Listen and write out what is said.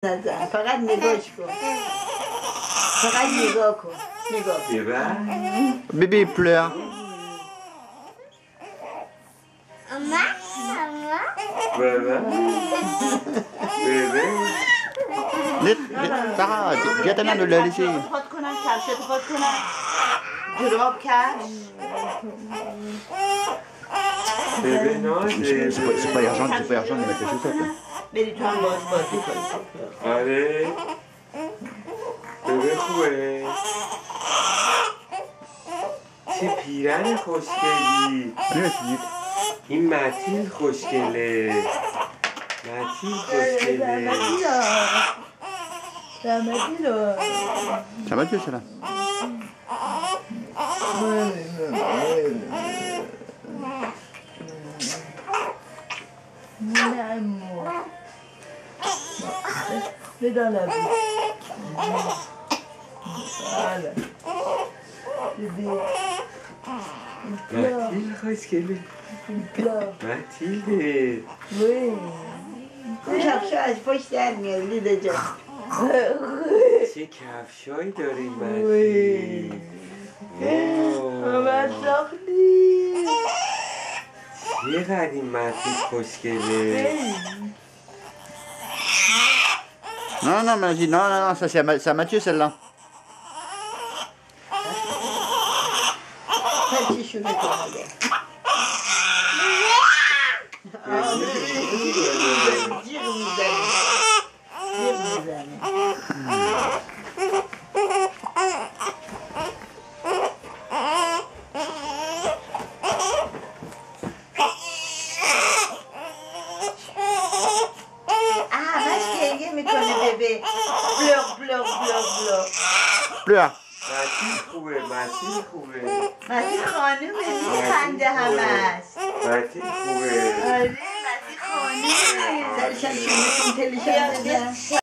نزن فقط نگاهش کن فقط نگاه کن نگاه کن Bébé il pleure. Sarah, viens ta mère de la laisser. پات کنم کفشتو پات کنم جراب کفش Bébé, non, C'est pas urgent de mettre les chaussettes. بری تو هم باز بازی کنی Allez. Bébé خوبه چه پیرن خوشگلی این متین خوشگله متین خوشگله رحمتی رو Ça va Dieu celle-là? بدان لبی بله متین خوشگله متینه کفشاش پشت در میاد لیده جان چه کفشایی داری متین من ساختی چقدر این متین خوشگله Non, non, mais non, non, non, ça c'est à Mathieu celle-là. هرچی شونه کنه جیغ میزنه جیغ میزنه ببه بلوغ بلوغ بلوغ بلوغ Pleure. متین خوبه متین خوبه متین خانومه میخنده همش متین خوبه آره متین خانومه سرشم شونه کن تلشم بزن